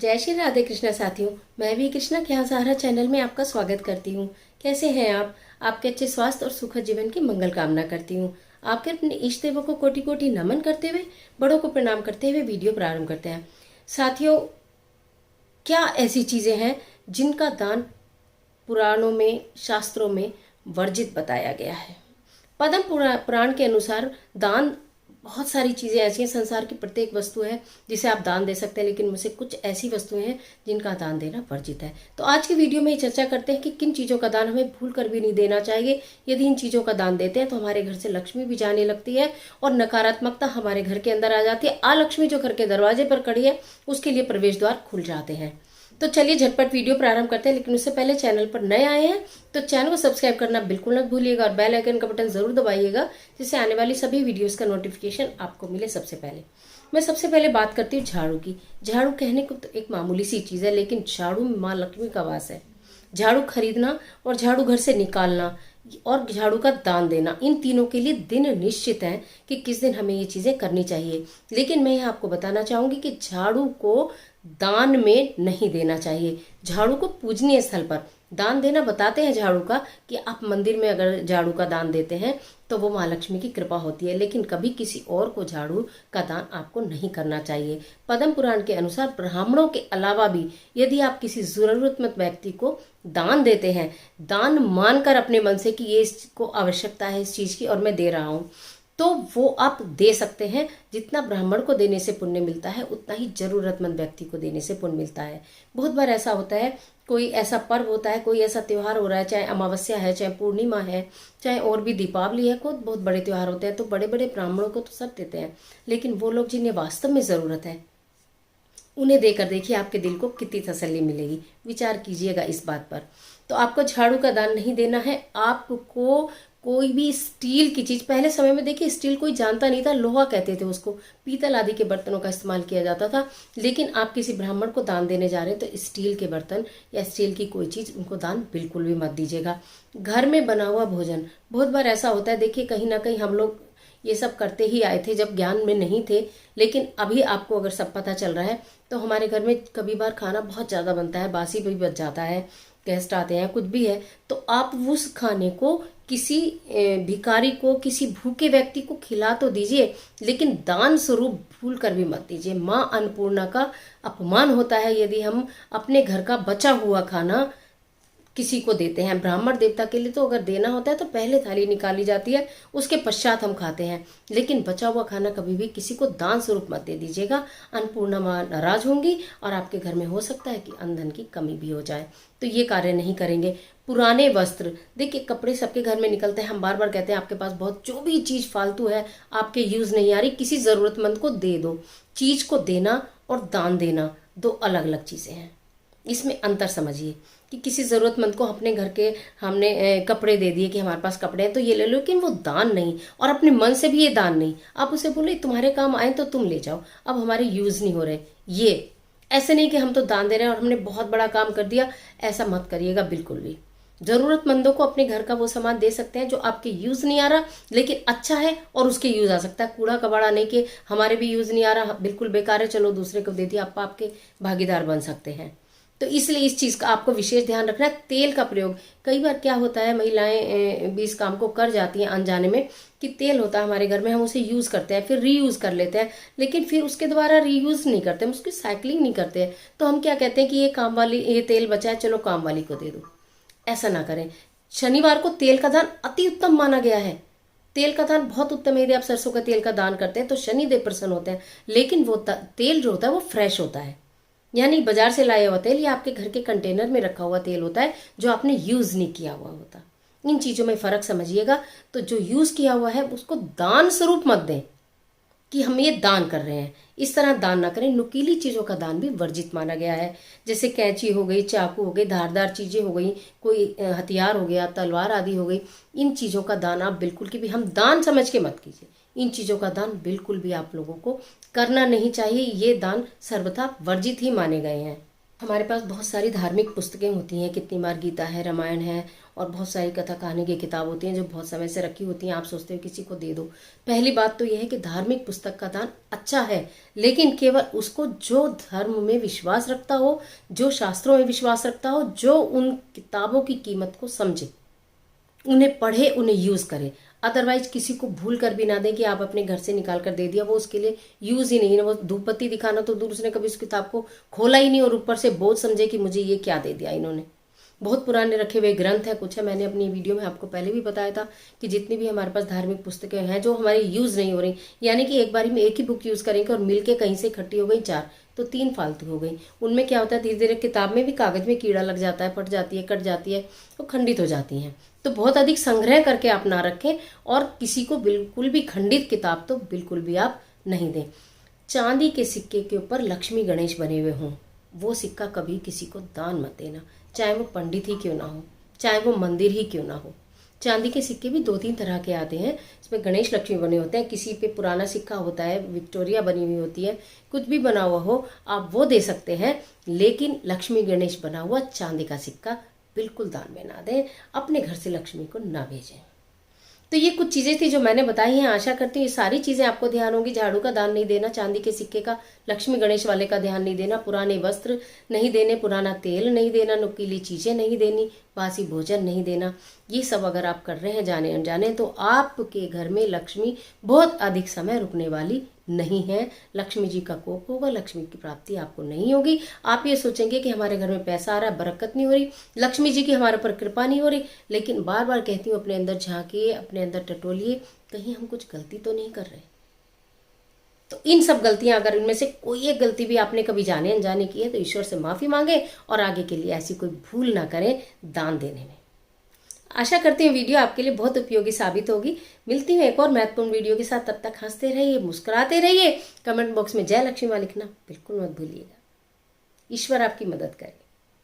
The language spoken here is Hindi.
जय श्री राधे कृष्णा साथियों। मैं भी कृष्णा के यहाँ सहारा चैनल में आपका स्वागत करती हूँ। कैसे हैं आप? आपके अच्छे स्वास्थ्य और सुखद जीवन की मंगल कामना करती हूँ। आपके अपने इष्ट देवों को कोटि कोटि नमन करते हुए, बड़ों को प्रणाम करते हुए वीडियो प्रारंभ करते हैं। साथियों, क्या ऐसी चीज़ें हैं जिनका दान पुराणों में, शास्त्रों में वर्जित बताया गया है? पद्म पुराण के अनुसार दान, बहुत सारी चीज़ें ऐसी हैं, संसार की प्रत्येक वस्तु है जिसे आप दान दे सकते हैं, लेकिन मुझसे कुछ ऐसी वस्तुएं हैं जिनका दान देना वर्जित है। तो आज की वीडियो में ये चर्चा करते हैं कि किन चीज़ों का दान हमें भूल कर भी नहीं देना चाहिए। यदि इन चीज़ों का दान देते हैं तो हमारे घर से लक्ष्मी भी जाने लगती है और नकारात्मकता हमारे घर के अंदर आ जाती है। अलक्ष्मी जो घर के दरवाजे पर खड़ी है, उसके लिए प्रवेश द्वार खुल जाते हैं। तो चलिए झटपट वीडियो प्रारंभ करते हैं, लेकिन उससे पहले चैनल पर नए आए हैं तो चैनल को सब्सक्राइब करना बिल्कुल न भूलिएगा और बेल आइकन का बटन जरूर दबाइएगा, जिससे आने वाली सभी वीडियोस का नोटिफिकेशन आपको मिले सबसे पहले। मैं सबसे पहले बात करती हूँ झाड़ू की। झाड़ू कहने को तो एक मामूली सी चीज़ है, लेकिन झाड़ू में माँ लक्ष्मी का वास है। झाड़ू खरीदना और झाड़ू घर से निकालना और झाड़ू का दान देना, इन तीनों के लिए दिन निश्चित है कि किस दिन हमें ये चीज़ें करनी चाहिए। लेकिन मैं यहाँ आपको बताना चाहूँगी कि झाड़ू को दान में नहीं देना चाहिए। झाड़ू को पूजनीय स्थल पर दान देना बताते हैं झाड़ू का, कि आप मंदिर में अगर झाड़ू का दान देते हैं तो वो माँ लक्ष्मी की कृपा होती है, लेकिन कभी किसी और को झाड़ू का दान आपको नहीं करना चाहिए। पद्म पुराण के अनुसार ब्राह्मणों के अलावा भी यदि आप किसी जरूरतमंद व्यक्ति को दान देते हैं, दान मानकर अपने मन से कि ये इसको आवश्यकता है इस चीज की और मैं दे रहा हूँ, तो वो आप दे सकते हैं। जितना ब्राह्मण को देने से पुण्य मिलता है, उतना ही जरूरतमंद व्यक्ति को देने से पुण्य मिलता है। बहुत बार ऐसा होता है, कोई ऐसा पर्व होता है, कोई ऐसा त्योहार हो रहा है, चाहे अमावस्या है, चाहे पूर्णिमा है, चाहे और भी दीपावली है, कोई बहुत बड़े त्योहार होते हैं, तो बड़े बड़े ब्राह्मणों को तो सब देते हैं, लेकिन वो लोग जिन्हें वास्तव में जरूरत है, उन्हें देकर देखिए आपके दिल को कितनी तसल्ली मिलेगी। विचार कीजिएगा इस बात पर। तो आपको झाड़ू का दान नहीं देना है। आपको कोई भी स्टील की चीज, पहले समय में देखिए स्टील कोई जानता नहीं था, लोहा कहते थे उसको, पीतल आदि के बर्तनों का इस्तेमाल किया जाता था। लेकिन आप किसी ब्राह्मण को दान देने जा रहे हैं तो स्टील के बर्तन या स्टील की कोई चीज उनको दान बिल्कुल भी मत दीजिएगा। घर में बना हुआ भोजन, बहुत बार ऐसा होता है, देखिए कहीं ना कहीं हम लोग ये सब करते ही आए थे जब ज्ञान में नहीं थे, लेकिन अभी आपको अगर सब पता चल रहा है तो हमारे घर में कभी बार खाना बहुत ज़्यादा बनता है, बासी भी बच जाता है, गेस्ट आते हैं, कुछ भी है, तो आप उस खाने को किसी भिखारी को, किसी भूखे व्यक्ति को खिला तो दीजिए, लेकिन दान स्वरूप भूल कर भी मत दीजिए। माँ अन्नपूर्णा का अपमान होता है यदि हम अपने घर का बचा हुआ खाना किसी को देते हैं। ब्राह्मण देवता के लिए तो अगर देना होता है तो पहले थाली निकाली जाती है, उसके पश्चात हम खाते हैं, लेकिन बचा हुआ खाना कभी भी किसी को दान स्वरूप मत दे दीजिएगा। अन्नपूर्णा माँ नाराज होंगी और आपके घर में हो सकता है कि अन्न धन की कमी भी हो जाए, तो ये कार्य नहीं करेंगे। पुराने वस्त्र, देखिए कपड़े सबके घर में निकलते हैं, हम बार बार कहते हैं आपके पास बहुत जो भी चीज फालतू है, आपके यूज नहीं आ रही, किसी जरूरतमंद को दे दो। चीज को देना और दान देना दो अलग अलग चीजें हैं, इसमें अंतर समझिए। कि किसी जरूरतमंद को अपने घर के हमने कपड़े दे दिए कि हमारे पास कपड़े हैं तो ये ले लो, लेकिन वो दान नहीं, और अपने मन से भी ये दान नहीं। आप उसे बोले तुम्हारे काम आए तो तुम ले जाओ, अब हमारे यूज नहीं हो रहे। ये ऐसे नहीं कि हम तो दान दे रहे हैं और हमने बहुत बड़ा काम कर दिया, ऐसा मत करिएगा बिल्कुल भी। जरूरतमंदों को अपने घर का वो सामान दे सकते हैं जो आपके यूज नहीं आ रहा लेकिन अच्छा है और उसके यूज आ सकता है। कूड़ा कबाड़ा नहीं कि हमारे भी यूज नहीं आ रहा, बिल्कुल बेकार है, चलो दूसरे को दे दिया, आप आपके भागीदार बन सकते हैं। तो इसलिए इस चीज का आपको विशेष ध्यान रखना है। तेल का प्रयोग, कई बार क्या होता है, महिलाएं भी इस काम को कर जाती हैं अनजाने में, कि तेल होता है हमारे घर में, हम उसे यूज करते हैं, फिर रीयूज कर लेते हैं, लेकिन फिर उसके दोबारा रीयूज नहीं करते, हम उसकी साइकिलिंग नहीं करते हैं। तो हम क्या कहते हैं कि ये काम वाली, ये तेल बचा है, चलो काम वाली को दे दो। ऐसा ना करें। शनिवार को तेल का दान अति उत्तम माना गया है। तेल का दान बहुत उत्तम है। यदि आप सरसों का तेल का दान करते हैं तो शनिदेव प्रसन्न होते हैं, लेकिन वो तेल जो होता है वो फ्रेश होता है, यानी बाजार से लाया हुआ तेल या आपके घर के कंटेनर में रखा हुआ तेल होता है जो आपने यूज नहीं किया हुआ होता। इन चीजों में फर्क समझिएगा। तो जो यूज किया हुआ है उसको दान स्वरूप मत दें कि हम ये दान कर रहे हैं, इस तरह दान ना करें। नुकीली चीजों का दान भी वर्जित माना गया है, जैसे कैंची हो गई, चाकू हो गई, धारदार चीजें हो गई, कोई हथियार हो गया, तलवार आदि हो गई। इन चीजों का दान आप बिल्कुल भी हम दान समझ के मत कीजिए। इन चीजों का दान बिल्कुल भी आप लोगों को करना नहीं चाहिए। ये दान सर्वथा वर्जित ही माने गए हैं। हमारे पास बहुत सारी धार्मिक पुस्तकें होती हैं, कितनी बार गीता है, रामायण है और बहुत सारी कथा कहानी की किताब होती हैं जो बहुत समय से रखी होती हैं। आप सोचते हो किसी को दे दो। पहली बात तो यह है कि धार्मिक पुस्तक का दान अच्छा है, लेकिन केवल उसको जो धर्म में विश्वास रखता हो, जो शास्त्रों में विश्वास रखता हो, जो उन किताबों की कीमत को समझे, उन्हें पढ़े, उन्हें यूज़ करे। अदरवाइज किसी को भूल कर भी ना दें कि आप अपने घर से निकाल कर दे दिया, वो उसके लिए यूज़ ही नहीं है। वो धूप बत्ती दिखाना तो दूर, उसने कभी उस किताब को खोला ही नहीं और ऊपर से बोझ समझे कि मुझे ये क्या दे दिया इन्होंने। बहुत पुराने रखे हुए ग्रंथ है, कुछ है, मैंने अपनी वीडियो में आपको पहले भी बताया था कि जितनी भी हमारे पास धार्मिक पुस्तकें हैं जो हमारी यूज़ नहीं हो रही, यानी कि एक बारी में एक ही बुक यूज़ करेंगे और मिलके कहीं से इकट्ठी हो गई 4 तो 3 फालतू हो गई। उनमें क्या होता है, धीरे धीरे किताब में भी कागज में कीड़ा लग जाता है, फट जाती है, कट जाती है, तो खंडित हो जाती हैं। तो बहुत अधिक संग्रह करके आप ना रखें और किसी को बिल्कुल भी खंडित किताब तो बिल्कुल भी आप नहीं दें। चांदी के सिक्के के ऊपर लक्ष्मी गणेश बने हुए हों, वो सिक्का कभी किसी को दान मत देना, चाहे वो पंडित ही क्यों ना हो, चाहे वो मंदिर ही क्यों ना हो। चांदी के सिक्के भी 2-3 तरह के आते हैं, इसमें गणेश लक्ष्मी बने होते हैं, किसी पे पुराना सिक्का होता है, विक्टोरिया बनी हुई होती है, कुछ भी बना हुआ हो आप वो दे सकते हैं, लेकिन लक्ष्मी गणेश बना हुआ चांदी का सिक्का बिल्कुल दान में ना दें, अपने घर से लक्ष्मी को ना भेजें। तो ये कुछ चीज़ें थी जो मैंने बताई हैं। आशा करती हूँ ये सारी चीज़ें आपको ध्यान होंगी। झाड़ू का दान नहीं देना, चांदी के सिक्के का, लक्ष्मी गणेश वाले का ध्यान नहीं देना, पुराने वस्त्र नहीं देने, पुराना तेल नहीं देना, नुकीली चीज़ें नहीं देनी, बासी भोजन नहीं देना। ये सब अगर आप कर रहे हैं जाने अनजाने तो आपके घर में लक्ष्मी बहुत अधिक समय रुकने वाली नहीं है। लक्ष्मी जी का कोप होगा, लक्ष्मी की प्राप्ति आपको नहीं होगी। आप ये सोचेंगे कि हमारे घर में पैसा आ रहा है, बरकत नहीं हो रही, लक्ष्मी जी की हमारे ऊपर कृपा नहीं हो रही। लेकिन बार बार कहती हूँ अपने अंदर झांकिए, अपने अंदर टटोलिए, कहीं हम कुछ गलती तो नहीं कर रहे। तो इन सब गलतियां, अगर इनमें से कोई एक गलती भी आपने कभी जाने अनजाने की है तो ईश्वर से माफी मांगे और आगे के लिए ऐसी कोई भूल ना करें दान देने में। आशा करती हूँ वीडियो आपके लिए बहुत उपयोगी साबित होगी। मिलती हूँ एक और महत्वपूर्ण वीडियो के साथ, तब तक हंसते रहिए, मुस्कुराते रहिए। कमेंट बॉक्स में जय लक्ष्मी माँ लिखना बिल्कुल मत भूलिएगा। ईश्वर आपकी मदद करे।